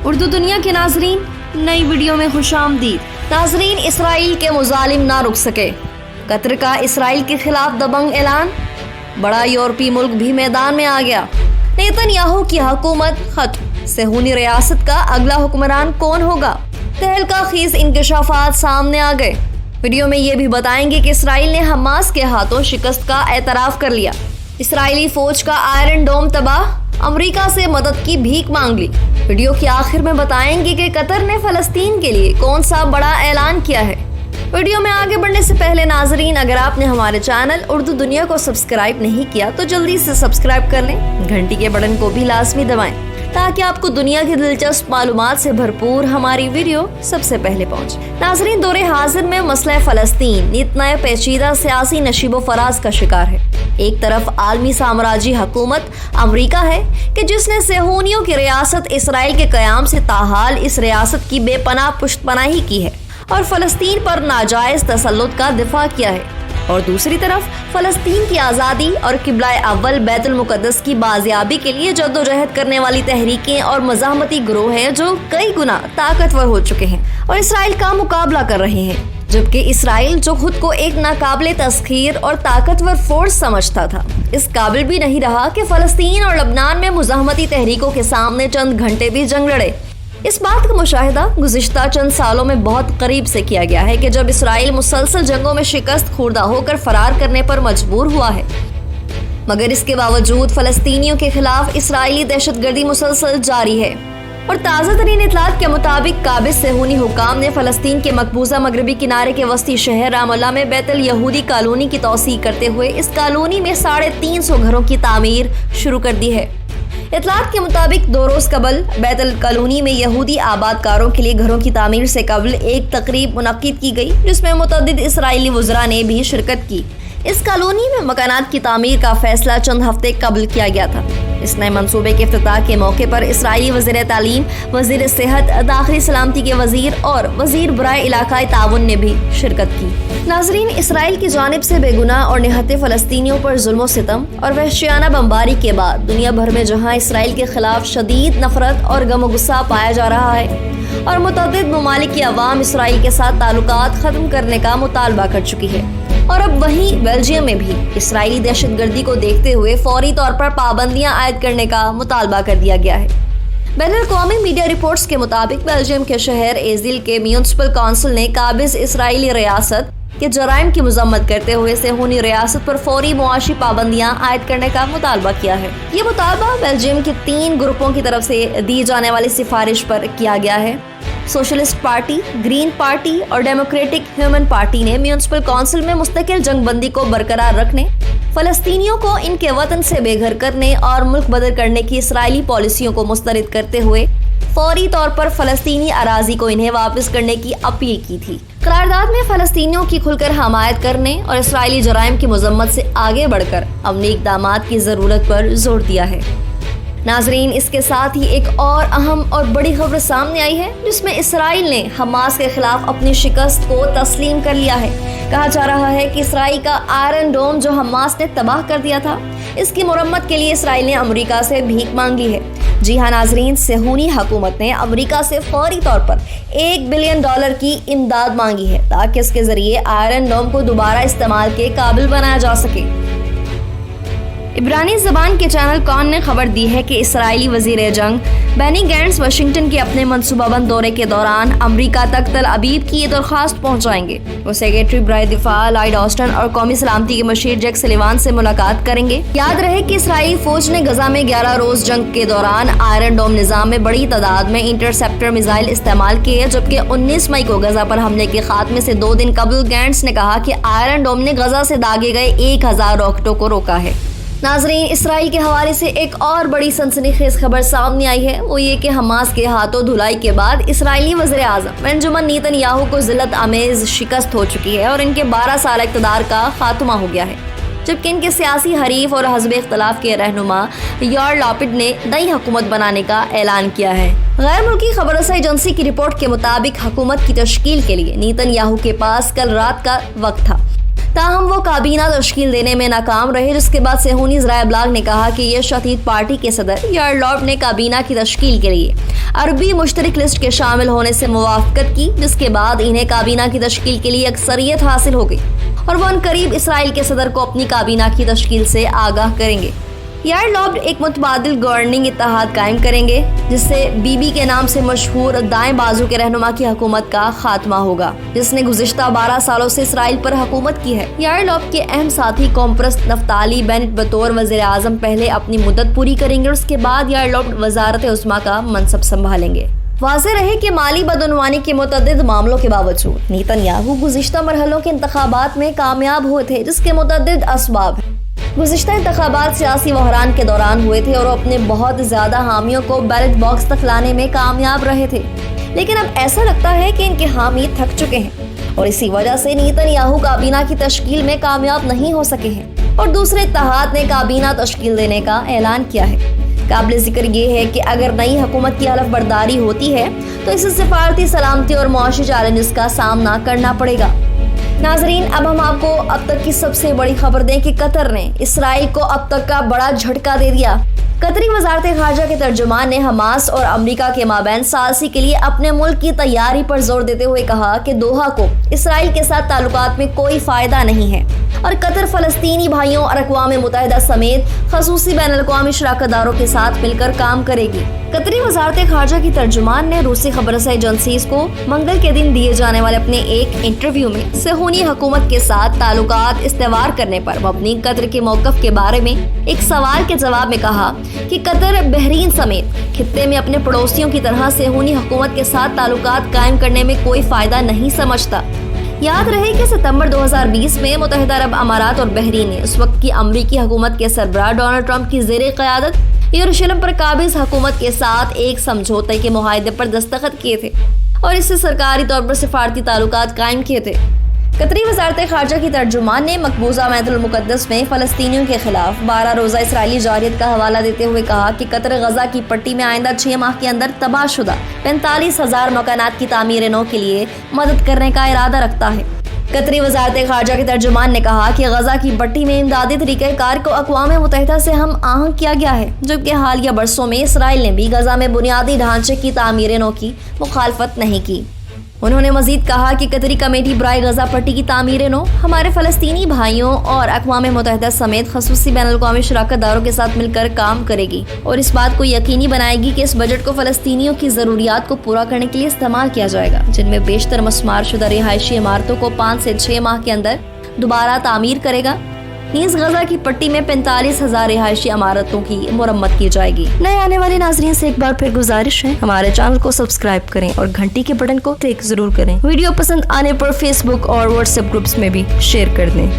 اردو دنیا کے ناظرین، نئی ویڈیو میں خوش آمدید۔ ناظرین، اسرائیل کے مظالم نہ رک سکے، قطر کا اسرائیل کے خلاف دبنگ اعلان، بڑا یورپی ملک بھی میدان میں آ گیا۔ نیتن یاہو کی حکومت ختم، صہیونی ریاست کا اگلا حکمران کون ہوگا؟ تہلکہ خیز انکشافات سامنے آ گئے۔ ویڈیو میں یہ بھی بتائیں گے کہ اسرائیل نے حماس کے ہاتھوں شکست کا اعتراف کر لیا، اسرائیلی فوج کا آئرن ڈوم تباہ، امریکہ سے مدد کی بھیک مانگ لی۔ ویڈیو کے آخر میں بتائیں گے کہ قطر نے فلسطین کے لیے کون سا بڑا اعلان کیا ہے۔ ویڈیو میں آگے بڑھنے سے پہلے ناظرین، اگر آپ نے ہمارے چینل اردو دنیا کو سبسکرائب نہیں کیا تو جلدی سے سبسکرائب کر لیں، گھنٹی کے بٹن کو بھی لازمی دبائیں تاکہ آپ کو دنیا کی دلچسپ معلومات سے بھرپور ہماری ویڈیو سب سے پہلے پہنچے۔ ناظرین، دور حاضر میں مسئلہ فلسطین اتنا پیچیدہ سیاسی نشیب و فراز کا شکار ہے۔ ایک طرف عالمی سامراجی حکومت امریکا ہے کہ جس نے صہیونیوں کی ریاست اسرائیل کے قیام سے تاحال اس ریاست کی بے پناہ پشت پناہی کی ہے اور فلسطین پر ناجائز تسلط کا دفاع کیا ہے، اور دوسری طرف فلسطین کی آزادی اور قبلہ اول بیت المقدس کی بازیابی کے لیے جدوجہد کرنے والی تحریکیں اور مزاحمتی گروہ ہیں جو کئی گنا طاقتور ہو چکے ہیں اور اسرائیل کا مقابلہ کر رہے ہیں، جبکہ اسرائیل جو خود کو ایک ناقابل تسخیر اور طاقتور فورس سمجھتا تھا، اس قابل بھی نہیں رہا کہ فلسطین اور لبنان میں مزاحمتی تحریکوں کے سامنے چند گھنٹے بھی جنگ لڑے۔ اس بات کا مشاہدہ گزشتہ چند سالوں میں بہت قریب سے کیا گیا ہے کہ جب اسرائیل مسلسل جنگوں میں شکست خوردہ ہو کر فرار کرنے پر مجبور ہوا ہے، مگر اس کے باوجود فلسطینیوں کے خلاف اسرائیلی دہشت گردی مسلسل جاری ہے۔ اور تازہ ترین اطلاعات کے مطابق قابض صہیونی حکام نے فلسطین کے مقبوضہ مغربی کنارے کے وسطی شہر رام اللہ میں بیت الیہودی کالونی کی توسیع کرتے ہوئے اس کالونی میں 350 گھروں کی تعمیر شروع کر دی ہے۔ اطلاعات کے مطابق 2 روز قبل بیت الکالونی میں یہودی آباد کاروں کے لیے گھروں کی تعمیر سے قبل ایک تقریب منعقد کی گئی جس میں متعدد اسرائیلی وزراء نے بھی شرکت کی۔ اس کالونی میں مکانات کی تعمیر کا فیصلہ چند ہفتے قبل کیا گیا تھا۔ اس نئے منصوبے کے افتتاح کے موقع پر اسرائیلی وزیر تعلیم، وزیر صحت، داخلی سلامتی کے وزیر اور وزیر برائے علاقائی تعاون نے بھی شرکت کی۔ ناظرین، اسرائیل کی جانب سے بے گناہ اور نہتے فلسطینیوں پر ظلم و ستم اور وحشیانہ بمباری کے بعد دنیا بھر میں جہاں اسرائیل کے خلاف شدید نفرت اور غم و غصہ پایا جا رہا ہے اور متعدد ممالک کی عوام اسرائیل کے ساتھ تعلقات ختم کرنے کا مطالبہ کر چکی ہے، اور اب وہیں بیلجیم میں بھی اسرائیلی دہشت گردی کو دیکھتے ہوئے فوری طور پر پابندیاں عائد کرنے کا مطالبہ کر دیا گیا ہے۔ بین الاقوامی میڈیا رپورٹس کے مطابق بیلجیم کے شہر ایزل کے میونسپل کونسل نے قابض اسرائیلی ریاست کے جرائم کی مذمت کرتے ہوئے صہیونی ریاست پر فوری معاشی پابندیاں عائد کرنے کا مطالبہ کیا ہے۔ یہ مطالبہ بیلجیم کے 3 گروپوں کی طرف سے دی جانے والی سفارش پر کیا گیا ہے۔ سوشلسٹ پارٹی، گرین پارٹی اور ڈیموکریٹک ہیومن پارٹی نے میونسپل کونسل میں مستقل جنگ بندی کو برقرار رکھنے، فلسطینیوں کو ان کے وطن سے بے گھر کرنے اور ملک بدر کرنے کی اسرائیلی پالیسیوں کو مسترد کرتے ہوئے فوری طور پر فلسطینی اراضی کو انہیں واپس کرنے کی اپیل کی تھی۔ قرارداد میں فلسطینیوں کی کھل کر حمایت کرنے اور اسرائیلی جرائم کی مذمت سے آگے بڑھ کر عملی اقدامات کی ضرورت پر زور دیا ہے۔ ناظرین، اس کے ساتھ ہی ایک اور اہم اور بڑی خبر سامنے آئی ہے جس میں اسرائیل نے حماس کے خلاف اپنی شکست کو تسلیم کر لیا ہے۔ کہا جا رہا ہے کہ اسرائیل کا آئرن ڈوم جو حماس نے تباہ کر دیا تھا، اس کی مرمت کے لیے اسرائیل نے امریکہ سے بھیک مانگ لی ہے۔ جی ہاں ناظرین، صہیونی حکومت نے امریکہ سے فوری طور پر $1 بلین کی امداد مانگی ہے تاکہ اس کے ذریعے آئرن ڈوم کو دوبارہ استعمال کے قابل بنایا جا سکے۔ عبرانی زبان کے چینل کون نے خبر دی ہے کہ اسرائیلی وزیر جنگ بینی گینٹس واشنگٹن کے اپنے منصوبہ بند دورے کے دوران امریکہ تک تل ابیب کی یہ درخواست پہنچائیں گے۔ وہ سیکریٹری برائے دفاع لائیڈ آسٹن اور قومی سلامتی کے مشیر جیک سلیوان سے ملاقات کریں گے۔ یاد رہے کہ اسرائیلی فوج نے غزہ میں 11 روز جنگ کے دوران آئرن ڈوم نظام میں بڑی تعداد میں انٹرسیپٹر میزائل استعمال کیے، جبکہ 19 مئی کو غزہ پر حملے کے خاتمے سے 2 دن قبل گینٹس نے کہا کہ آئرن ڈوم نے غزہ سے داغے گئے 1000 راکٹوں کو روکا ہے۔ ناظرین، اسرائیل کے حوالے سے ایک اور بڑی سنسنی خیز خبر سامنے آئی ہے، وہ یہ کہ حماس کے ہاتھوں دھلائی کے بعد اسرائیلی وزیر اعظم بنجمن نیتن یاہو کو ذلت آمیز شکست ہو چکی ہے اور ان کے 12 سالہ اقتدار کا خاتمہ ہو گیا ہے، جبکہ ان کے سیاسی حریف اور حزب اختلاف کے رہنما یار لاپڈ نے نئی حکومت بنانے کا اعلان کیا ہے۔ غیر ملکی خبر رساں ایجنسی کی رپورٹ کے مطابق حکومت کی تشکیل کے لیے نیتن یاہو کے پاس کل رات کا وقت تھا تاہم وہ کابینہ تشکیل دینے میں ناکام رہے، جس کے بعد صہیونی ذرائع ابلاغ نے کہا کہ یہ شدید پارٹی کے صدر یائر لپڈ نے کابینہ کی تشکیل کے لیے عربی مشترک لسٹ کے شامل ہونے سے موافقت کی، جس کے بعد انہیں کابینہ کی تشکیل کے لیے اکثریت حاصل ہو گئی اور وہ عنقریب اسرائیل کے صدر کو اپنی کابینہ کی تشکیل سے آگاہ کریں گے۔ یائر لپڈ ایک متبادل گورننگ اتحاد قائم کریں گے، جس سے بی بی کے نام سے مشہور دائیں بازو کے رہنما کی حکومت کا خاتمہ ہوگا، جس نے گزشتہ 12 سالوں سے اسرائیل پر حکومت کی ہے۔ یائر لپڈ کے اہم ساتھی قوم پرست نفتالی بینٹ بطور وزیر اعظم پہلے اپنی مدت پوری کریں گے، اس کے بعد یائر لپڈ وزارت عظمیٰ کا منصب سنبھالیں گے۔ واضح رہے کہ مالی بدعنوانی کے متعدد معاملوں کے باوجود نیتن یاہو گزشتہ مرحلوں کے انتخابات میں کامیاب ہوئے تھے، جس کے متعدد اسباب ہیں۔ گزشتہ انتخابات سیاسی بحران کے دوران ہوئے تھے اور وہ اپنے بہت زیادہ حامیوں کو بیلٹ باکس تک لانے میں کامیاب رہے تھے، لیکن اب ایسا لگتا ہے کہ ان کے حامی تھک چکے ہیں اور اسی وجہ سے نیتن یاہو کابینہ کی تشکیل میں کامیاب نہیں ہو سکے ہیں اور دوسرے اتحاد نے کابینہ تشکیل دینے کا اعلان کیا ہے۔ قابل ذکر یہ ہے کہ اگر نئی حکومت کی حلف برداری ہوتی ہے تو اسے سفارتی سلامتی اور معاشی چیلنجز کا سامنا کرنا پڑے گا۔ ناظرین، اب ہم آپ کو اب تک کی سب سے بڑی خبر دیں کہ قطر نے اسرائیل کو اب تک کا بڑا جھٹکا دے دیا۔ قطری وزارت خارجہ کے ترجمان نے حماس اور امریکہ کے مابین ثالثی کے لیے اپنے ملک کی تیاری پر زور دیتے ہوئے کہا کہ دوحہ کو اسرائیل کے ساتھ تعلقات میں کوئی فائدہ نہیں ہے اور قطر فلسطینی بھائیوں اور اقوام متحدہ سمیت خصوصی بین الاقوامی شراکت داروں کے ساتھ مل کر کام کرے گی۔ قطری وزارت خارجہ کی ترجمان نے روسی خبر رساں ایجنسیز کو منگل کے دن دیے جانے والے اپنے ایک انٹرویو میں صہیونی حکومت کے ساتھ تعلقات استوار کرنے پر مبنی قطر کے موقف کے بارے میں ایک سوال کے جواب میں کہا کہ قطر بحرین سمیت خطے میں اپنے پڑوسیوں کی طرح صہیونی حکومت کے ساتھ تعلقات قائم کرنے میں کوئی فائدہ نہیں سمجھتا۔ یاد رہے کہ ستمبر 2020 میں متحدہ عرب امارات اور بحرین نے اس وقت کی امریکی حکومت کے سربراہ ڈونلڈ ٹرمپ کی زیر قیادت یروشلم پر قابض حکومت کے ساتھ ایک سمجھوتے کے معاہدے پر دستخط کیے تھے اور اس سے سرکاری طور پر سفارتی تعلقات قائم کیے تھے۔ قطری وزارت خارجہ کی ترجمان نے مقبوضہ بیت المقدس میں فلسطینیوں کے خلاف 12 روزہ اسرائیلی جارحیت کا حوالہ دیتے ہوئے کہا کہ قطر غزہ کی پٹی میں آئندہ 6 ماہ کے اندر تباہ شدہ 45,000 مکانات کی تعمیر نو کے لیے مدد کرنے کا ارادہ رکھتا ہے۔ قطری وزارت خارجہ کے ترجمان نے کہا کہ غزہ کی پٹی میں امدادی طریقہ کار کو اقوام متحدہ سے ہم آہنگ کیا گیا ہے، جبکہ حالیہ برسوں میں اسرائیل نے بھی غزہ میں بنیادی ڈھانچے کی تعمیر نو کی مخالفت نہیں کی۔ انہوں نے مزید کہا کہ قطری کمیٹی برائے غزہ پٹی کی تعمیر نو ہمارے فلسطینی بھائیوں اور اقوام متحدہ سمیت خصوصی بین الاقوامی شراکت داروں کے ساتھ مل کر کام کرے گی اور اس بات کو یقینی بنائے گی کہ اس بجٹ کو فلسطینیوں کی ضروریات کو پورا کرنے کے لیے استعمال کیا جائے گا، جن میں بیشتر مسمار شدہ رہائشی عمارتوں کو 5 سے 6 ماہ کے اندر دوبارہ تعمیر کرے گا۔ نیز غزہ کی پٹی میں 45,000 رہائشی عمارتوں کی مرمت کی جائے گی۔ نئے آنے والے ناظرین سے ایک بار پھر گزارش ہے، ہمارے چینل کو سبسکرائب کریں اور گھنٹی کے بٹن کو کلک ضرور کریں۔ ویڈیو پسند آنے پر فیس بک اور واٹس ایپ گروپس میں بھی شیئر کر دیں۔